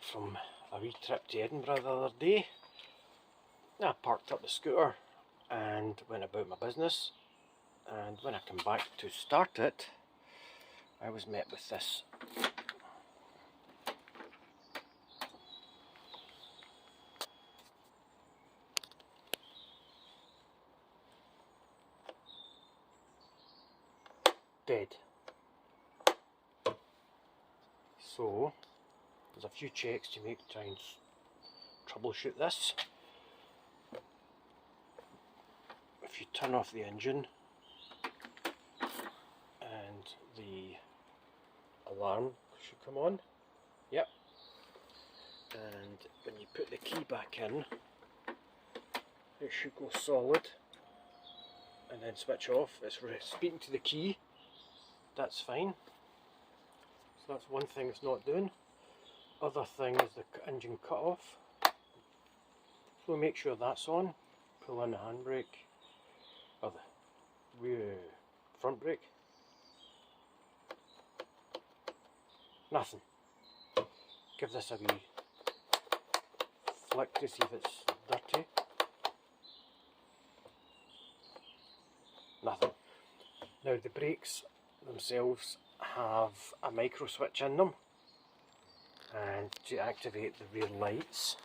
back from a wee trip to Edinburgh the other day. I parked up the scooter and went about my business, and when I came back to start it, I was met with this. Dead. So there's a few checks to make to try and troubleshoot this. If you turn off the engine and the alarm should come on, yep, and when you put the key back in it should go solid and then switch off. It's speaking to the key, that's fine. So that's one thing it's not doing. Other thing is the engine cut off. So make sure that's on. Pull in the handbrake, or the rear front brake. Nothing. Give this a wee flick to see if it's dirty. Nothing. Now the brakes themselves have a micro switch in them, and to activate the rear lights,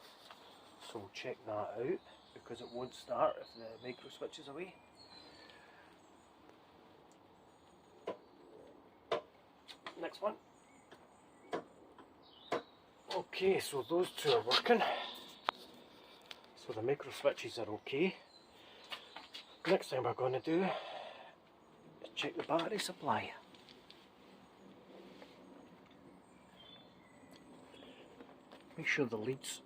so we'll check that out because it won't start if the micro switch is away. Next one. Okay, so those two are working, so the micro switches are okay. Next thing we're going to do is check the battery supply. Make sure the leads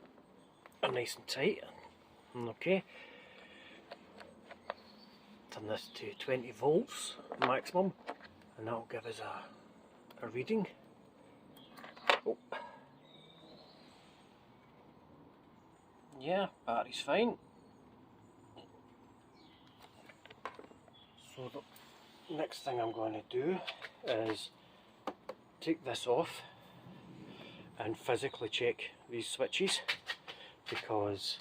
are nice and tight. Okay. Turn this to 20 volts maximum, and that will give us a reading. Oh. Yeah, battery's fine. So the next thing I'm going to do is take this off and physically check these switches, because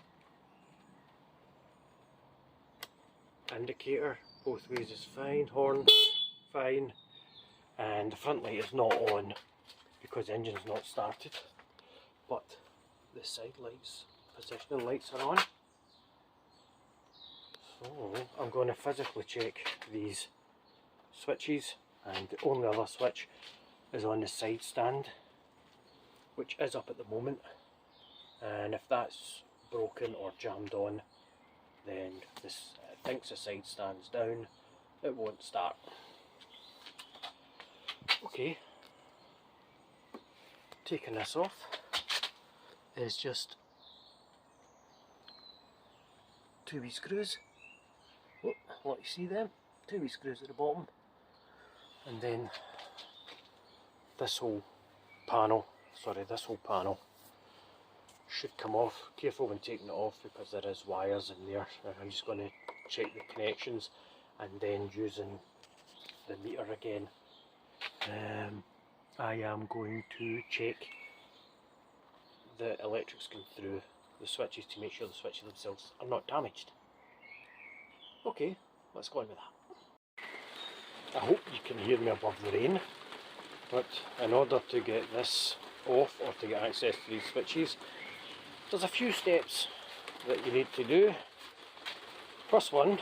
indicator both ways is fine, horn fine, and the front light is not on because the engine's not started, but the side lights, positioning lights are on. So I'm going to physically check these switches, and the only other switch is on the side stand, which is up at the moment, and if that's broken or jammed on, then this thinks the side stand's down, it won't start. Okay, taking this off is just 2 wee screws. Oh, what you see them? 2 wee screws at the bottom, and then this whole panel, this whole panel should come off. Careful when taking it off because there is wires in there. I'm just going to check the connections, and then using the meter again, I am going to check the electrics going through the switches to make sure the switches themselves are not damaged. Okay, let's go on with that. I hope you can hear me above the rain, but in order to get this off or to get access to these switches, there's a few steps that you need to do. First one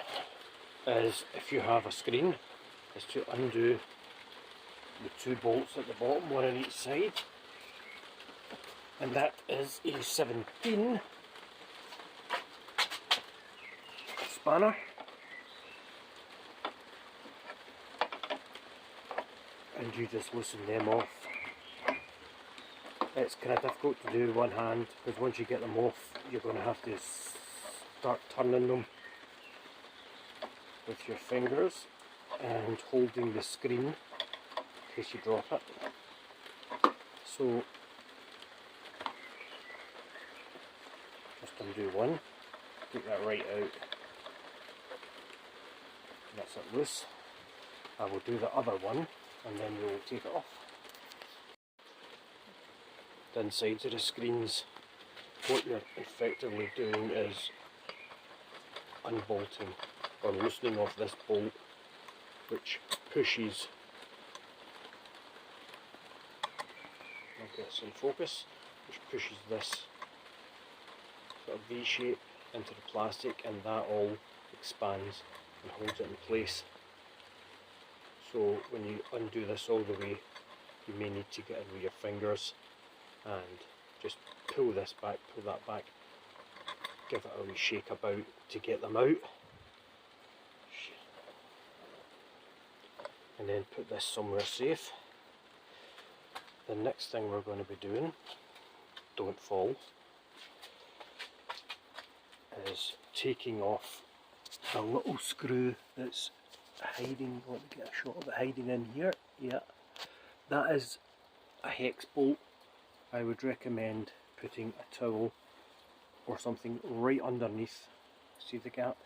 is, if you have a screen, is to undo the 2 bolts at the bottom, one on each side, and that is a 17 spanner, and you just loosen them off. It's kind of difficult to do with one hand, because once you get them off you're going to have to start turning them with your fingers and holding the screen in case you drop it. So just undo one, take that right out, that's it loose. I will do the other one and then we'll take it off. the insides of the screens, what you're effectively doing is unbolting or loosening off this bolt, which pushes, I'll get this in focus, which pushes this sort of V shape into the plastic, and that all expands and holds it in place. So when you undo this all the way, you may need to get in with your fingers and just pull this back, pull that back, give it a wee shake about to get them out, and then put this somewhere safe. The next thing we're going to be doing, don't fall, is taking off the little screw that's hiding. Let me get a shot of it hiding in here. Yeah, that is a hex bolt. I would recommend putting a towel or something right underneath. See the gap?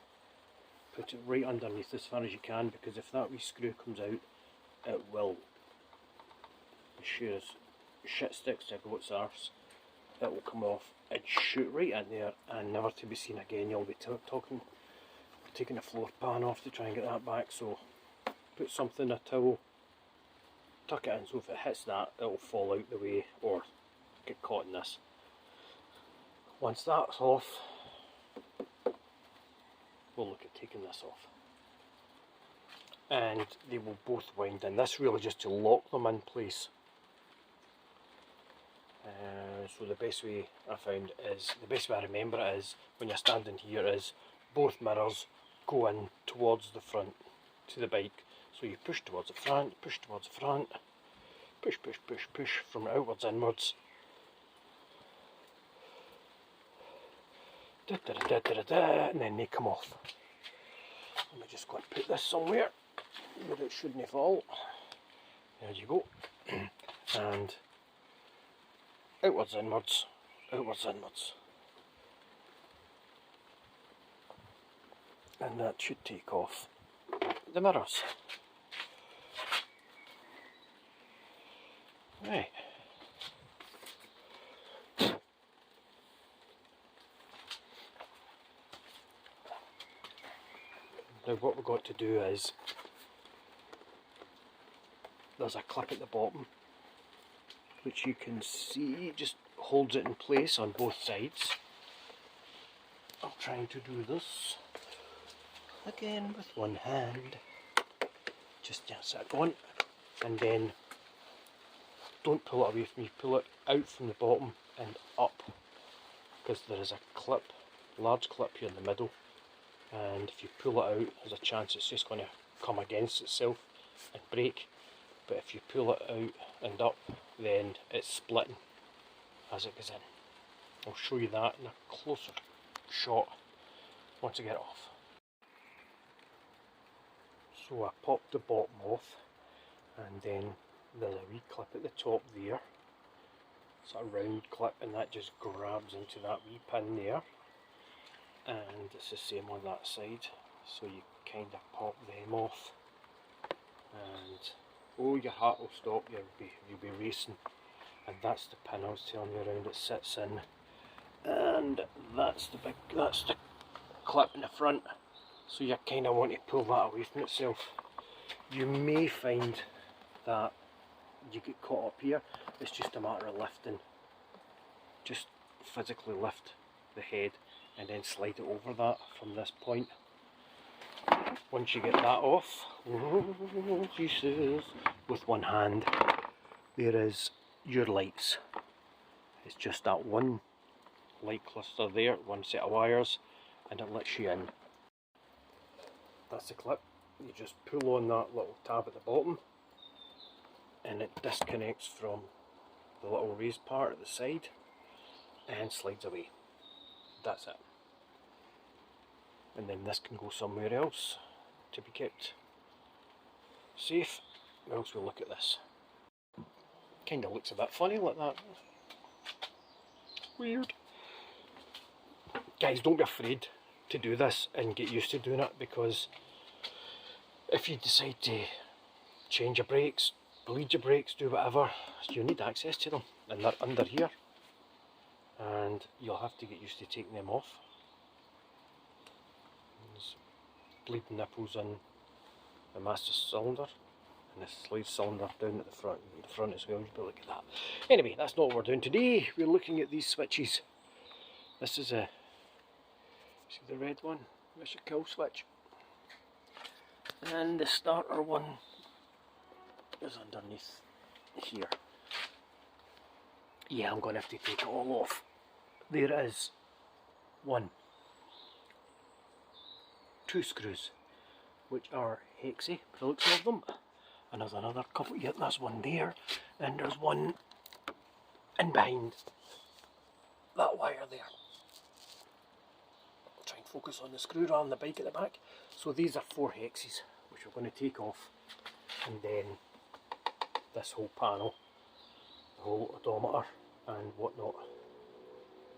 Put it right underneath as far as you can, because if that wee screw comes out, it will, as sure as shit sticks to a goat's arse, it will come off and shoot right in there and never to be seen again. You'll be taking the floor pan off to try and get that back. So put something in a towel, tuck it in, so if it hits that, it will fall out the way or get caught in this. Once that's off, we'll look at taking this off, and they will both wind in. This really just to lock them in place. So the best way I found is, the best way I remember it is, when you're standing here, is both mirrors go in towards the front to the bike. So you push towards the front, push towards the front, push, push, push, push from outwards inwards. Da, da, da, da, da, da, and then they come off. Let me just go and put this somewhere where it shouldn't fall. There you go. And outwards inwards, outwards inwards. And that should take off the mirrors. Right. Now what we've got to do is, there's a clip at the bottom which you can see just holds it in place on both sides. I'm trying to do this again with one hand. Just get it going, and then don't pull it away from you, pull it out from the bottom and up, because there is a clip, large clip here in the middle, and if you pull it out, there's a chance it's just going to come against itself and break. But if you pull it out and up, then it's splitting as it goes in. I'll show you that in a closer shot once I get it off. So I popped the bottom off, and then there's a wee clip at the top there. It's a round clip, and that just grabs into that wee pin there. And it's the same on that side, so you kind of pop them off, and oh, your heart will stop. You'll be racing. And that's the pin I was telling you around it sits in, and that's the clip in the front, so you kind of want to pull that away from itself. You may find that you get caught up here. It's just a matter of lifting, just physically lift the head and then slide it over that from this point. Once you get that off, oh, Jesus, with one hand, there is your lights. It's just that one light cluster there, one set of wires, and it lets you in. That's the clip. You just pull on that little tab at the bottom, and it disconnects from the little raised part at the side and slides away. That's it. And then this can go somewhere else to be kept safe. Or else we'll look at this. Kind of looks a bit funny like that. Weird. Guys, don't be afraid to do this and get used to doing it, because if you decide to change your brakes, bleed your brakes, do whatever, you need access to them, and they're under here. and you'll have to get used to taking them off. There's bleeding nipples in the master cylinder, and the slave cylinder down at the front as well. But look at that. Anyway, that's not what we're doing today. We're looking at these switches. This is a, see the red one? That's a kill switch. And the starter one is underneath here. Yeah, I'm going to have to take it all off. There is 1, 2 screws, which are hexy, by the looks of them. And there's another couple, yeah, there's one there, and there's one in behind that wire there. I'll try and focus on the screw rather than the bike at the back. So these are 4 hexes, which we're going to take off, and then this whole panel, the whole odometer and whatnot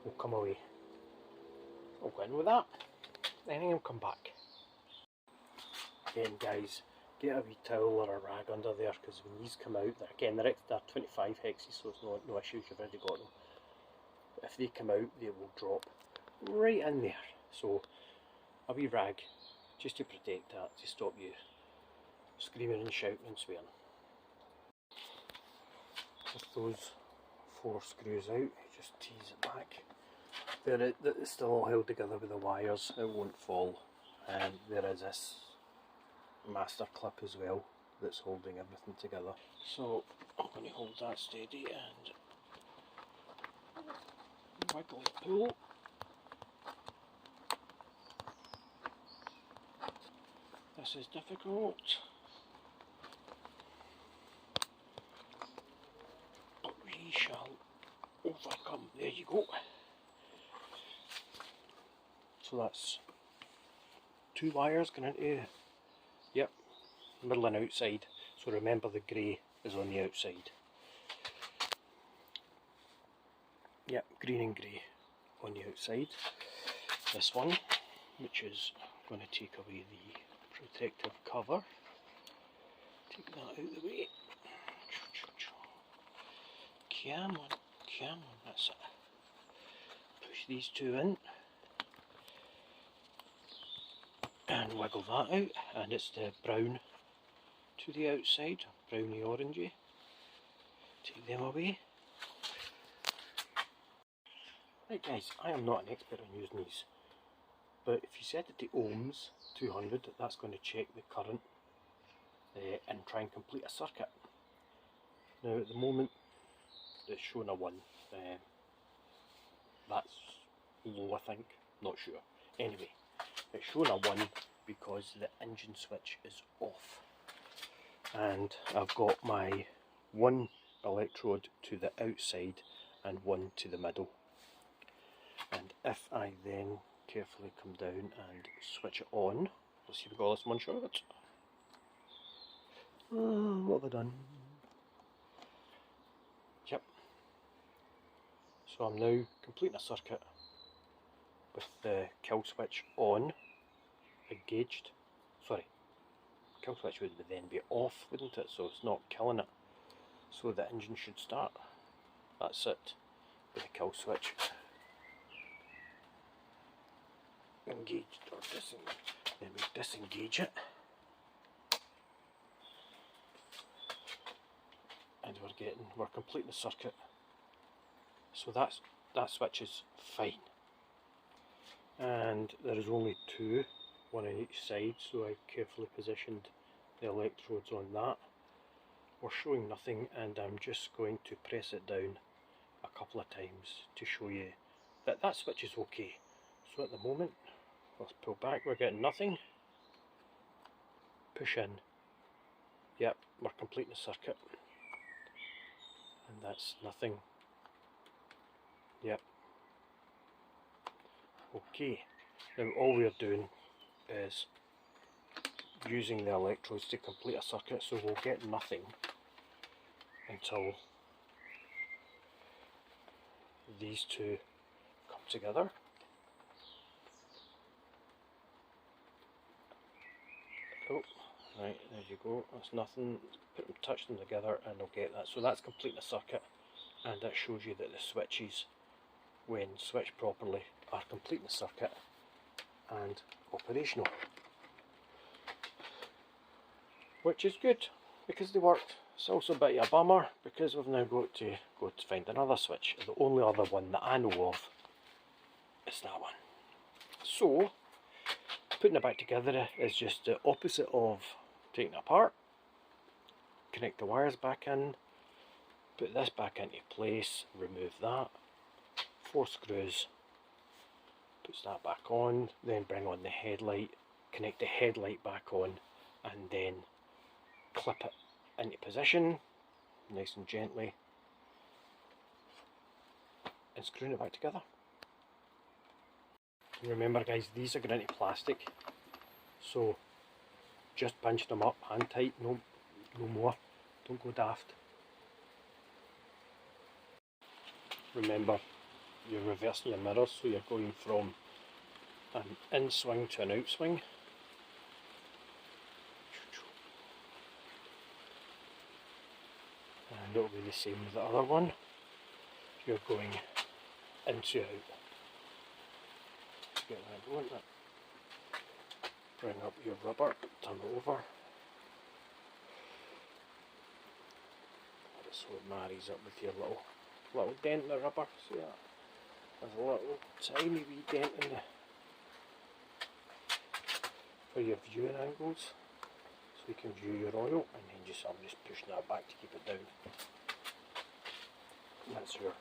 will come away. So I'll go in with that, then I'll come back. Again guys, get a wee towel or a rag under there, because when these come out, again they're 25 hexes, so it's no issues, you've already got them. But if they come out, they will drop right in there. So a wee rag, just to protect that, to stop you screaming and shouting and swearing. With those 4 screws out, just tease it back. It's still all held together with the wires, it won't fall. And there is this master clip as well that's holding everything together. So I'm going to hold that steady and wiggle and pull. This is difficult, but we shall overcome. There you go. So that's 2 wires going into, yep, middle and outside. So remember the grey is on the outside. Yep, green and grey on the outside. This one, which is going to take away the protective cover. Take that out of the way. Come on, that's it. Push these 2 in. And wiggle that out, and it's the brown to the outside, browny orangey. Take them away. Right guys, I am not an expert on using these, but if you set it to ohms 200, that's going to check the current and try and complete a circuit. Now at the moment it's showing a 1, that's low I think, not sure. Anyway, it's showing a 1 because the engine switch is off, and I've got my 1 electrode to the outside and 1 to the middle. And if I then carefully come down and switch it on, let's see if we got this one shot of it. What have I done? Yep. So I'm now completing a circuit with the kill switch on, engaged. Sorry, kill switch would then be off, wouldn't it? So it's not killing it. So the engine should start. That's it. With the kill switch engaged or disengaged. Then we disengage it, and we're completing the circuit. So that switch is fine. And there is only 2, 1 on each side, so I carefully positioned the electrodes on that. We're showing nothing, and I'm just going to press it down a couple of times to show you that that switch is okay. So at the moment, let's pull back, we're getting nothing. Push in. Yep, we're completing the circuit. And that's nothing. Yep. Okay, now all we're doing is using the electrodes to complete a circuit, so we'll get nothing until these 2 come together. Oh, right, there you go, that's nothing. Touch them together and I'll get that. So that's completing a circuit, and that shows you that the switches when switched properly, are completing the circuit and operational. Which is good, because they worked. It's also a bit of a bummer, because we've now got to go to find another switch. The only other one that I know of is that one. So, putting it back together is just the opposite of taking it apart. Connect the wires back in, put this back into place, remove that, 4 screws, puts that back on, then bring on the headlight, connect the headlight back on, and then clip it into position, nice and gently, and screwing it back together. And remember guys, these are going into plastic, so just pinch them up hand tight, no more, don't go daft. Remember, you're reversing your mirrors, so you're going from an in swing to an out swing. And it'll be the same with the other one. You're going into out. Get that going. Bring up your rubber, turn it over. So it marries up with your little dent in the rubber. See that? There's a little tiny wee dent in the for your viewing angles, so you can view your oil, and then I'm just pushing that back to keep it down. And that's your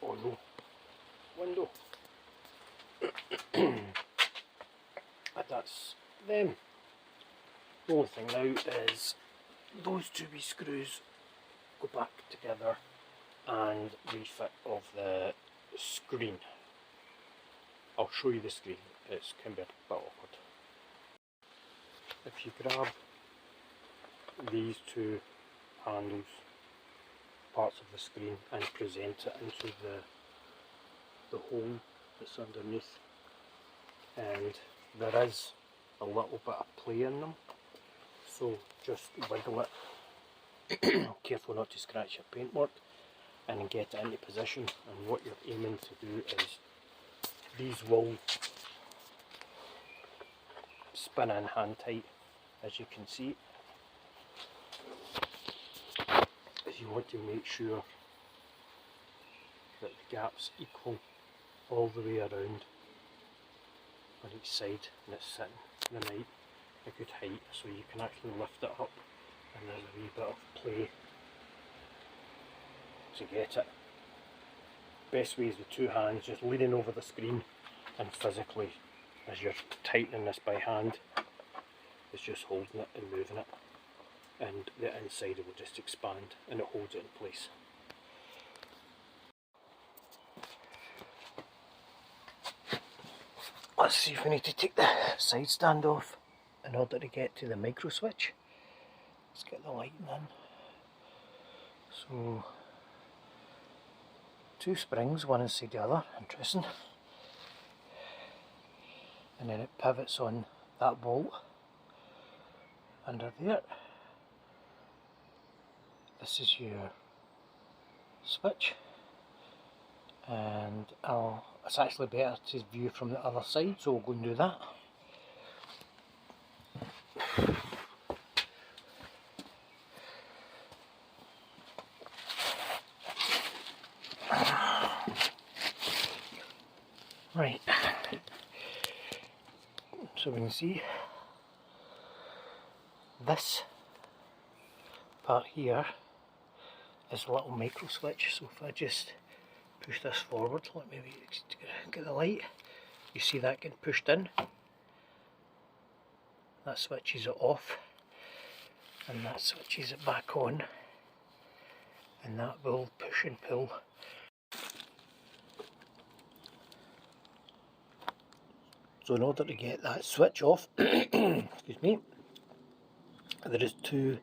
oil window. And that's them. The only thing now is those 2 wee screws go back together and refit of the screen. I'll show you the screen, it's can be a bit awkward. If you grab these 2 handles, parts of the screen, and present it into the hole that's underneath, and there is a little bit of play in them, so just wiggle it, careful not to scratch your paintwork, and get it into position. And what you're aiming to do is these will spin in hand tight, as you can see. If you want to make sure that the gap's equal all the way around on each side, and it's sitting in a good height, so you can actually lift it up, and there's a wee bit of play to get it. Best way is with 2 hands, just leaning over the screen, and physically, as you're tightening this by hand, it's just holding it and moving it, and the inside will just expand and it holds it in place. Let's see if we need to take the side stand off in order to get to the micro switch. Let's get the lighting in. So 2 springs, one inside the other, interesting. And then it pivots on that bolt under there. This is your switch, and it's actually better to view from the other side, so we'll go and do that. Right, so we can see this part here is a little micro switch, so if I just push this forward, let me get the light, you see that getting pushed in, that switches it off, and that switches it back on, and that will push and pull. So in order to get that switch off, excuse me, there is 2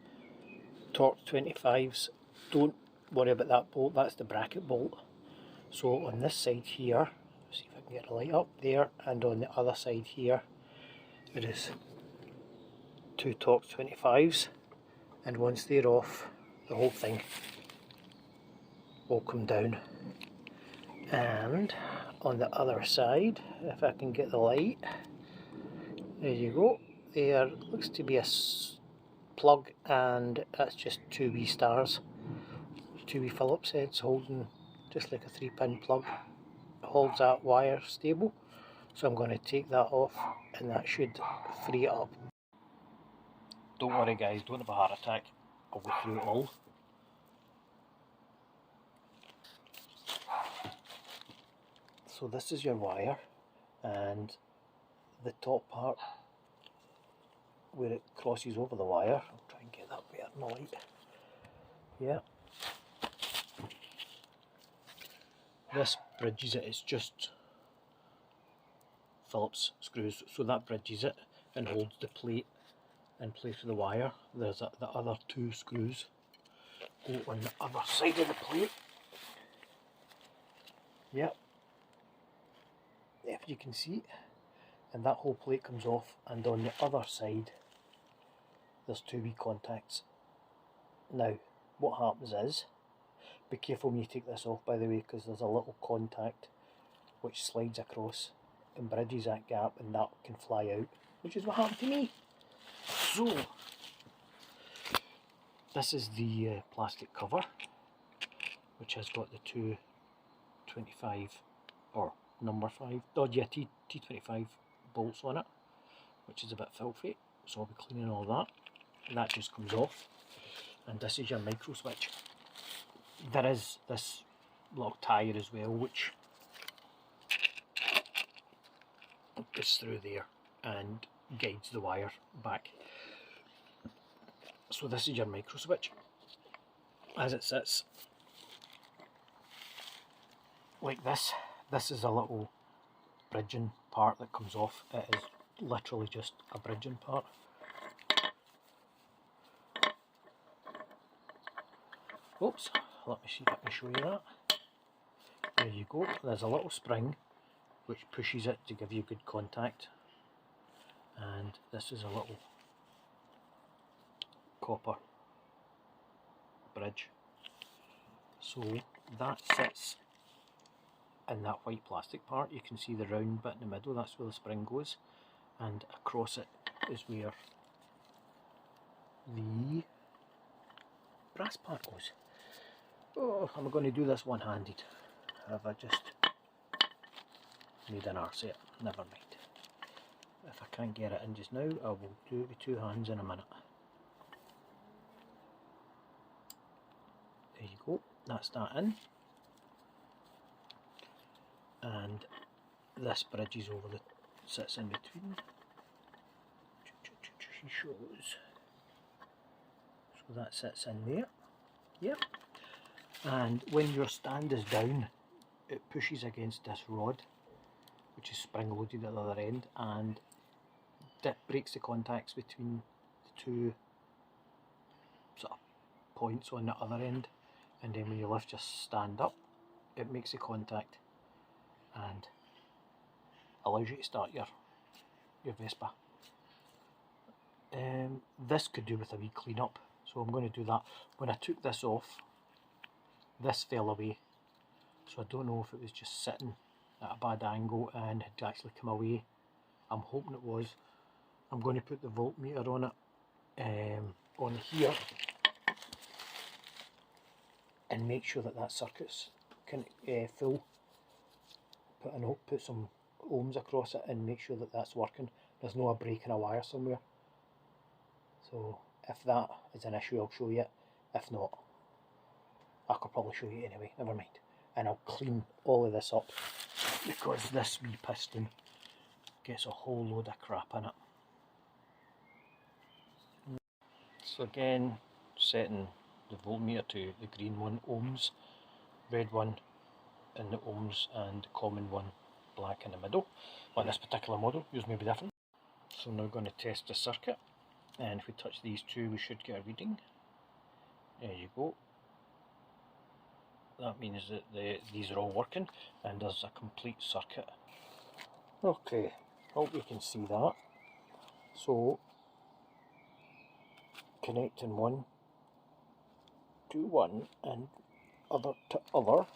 Torx 25s. Don't worry about that bolt, that's the bracket bolt. So on this side here, see if I can get the light up there, and on the other side here, there is 2 Torx 25s, and once they're off, the whole thing will come down And on the other side, if I can get the light, there you go. There looks to be a plug, and that's just 2 wee stars, 2 wee Phillips heads holding just like a 3-pin plug. Holds that wire stable. So I'm going to take that off, and that should free it up. Don't worry guys, don't have a heart attack. I'll go through it all. So this is your wire, and the top part where it crosses over the wire, I'll try and get that better in the light. Yeah. This bridges it, it's just Phillips screws, so that bridges it and holds the plate in place of the wire. There's the other 2 screws go on the other side of the plate. Yep. If you can see, and that whole plate comes off, and on the other side there's 2 wee contacts. Now what happens is, be careful when you take this off by the way, because there's a little contact which slides across and bridges that gap, and that can fly out, which is what happened to me. So this is the plastic cover, which has got the 2 25 or number 5, oh yeah, T25 bolts on it, which is a bit filthy, so I'll be cleaning all that, and that just comes off. And this is your micro switch. There is this little tyre as well, which goes through there and guides the wire back. So this is your micro switch as it sits like this. This is a little bridging part that comes off. It is literally just a bridging part. Oops, let me see if I can show you that. There you go. There's a little spring which pushes it to give you good contact, and this is a little copper bridge. So that sits in that white plastic part. You can see the round bit in the middle, that's where the spring goes, and across it is where the brass part goes. Oh, I'm going to do this one-handed. Have I just made an arse of it? Never mind. If I can't get it in just now, I will do it with 2 hands in a minute. There you go, that's that in. And this bridges over the, sits in between. She shows. So that sits in there. Yep. And when your stand is down, it pushes against this rod, which is spring loaded at the other end, and that breaks the contacts between the 2 sort of points on the other end, and then when you lift your stand up, it makes the contact and allows you to start your Vespa. This could do with a wee clean up, so I'm going to do that. When I took this off, this fell away, so I don't know if it was just sitting at a bad angle and had actually come away. I'm hoping it was. I'm going to put the voltmeter on it, on here, and make sure that that circuit's full. Put some ohms across it and make sure that that's working. There's no a break in a wire somewhere. So if that is an issue, I'll show you. If not, I could probably show you anyway, never mind. And I'll clean all of this up, because this wee piston gets a whole load of crap in it. So again, setting the voltmeter to the green one, ohms, red one in the ohms, and common one black in the middle. On this particular model, yours may be different. So now going to test the circuit, and if we touch these 2 we should get a reading. There you go. That means that these are all working and there's a complete circuit. Okay, hope you can see that. So connecting one to one and other to other,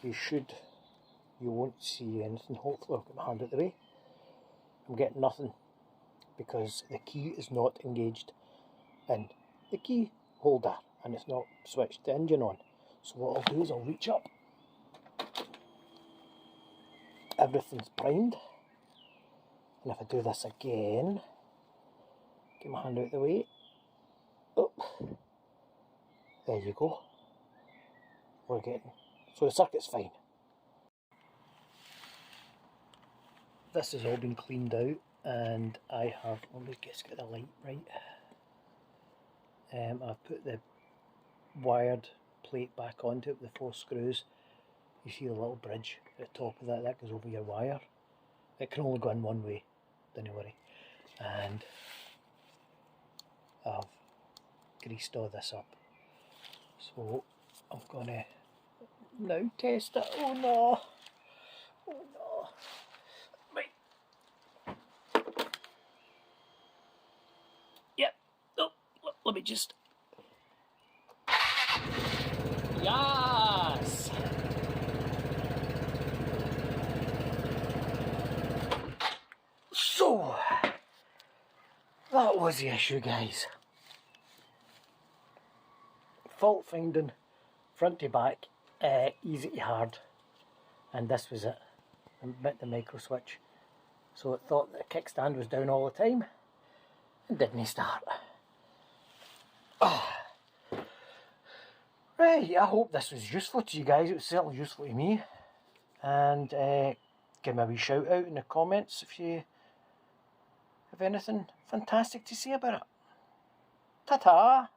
you won't see anything. Hopefully I'll get my hand out of the way. I'm getting nothing because the key is not engaged in the key holder and it's not switched the engine on. So what I'll do is I'll reach up. Everything's primed. And if I do this again, get my hand out of the way. Oh, there you go. We're getting, so the circuit's fine. This has all been cleaned out and I have, let me just get the light right. I've put the wired plate back onto it with the 4 screws. You see the little bridge at the top of that goes over your wire. It can only go in one way, don't worry. And I've greased all this up. So I'm gonna now test it. Oh no! Oh no! Right. Yep. Oh, let me just. Yes! So, that was the issue, guys. Fault finding, front to back, easy to hard, and this was it. I bit the micro switch, so it thought the kickstand was down all the time, and didn't start. Oh. Right, I hope this was useful to you guys. It was certainly useful to me, and give me a wee shout out in the comments if you have anything fantastic to say about it. Ta-ta!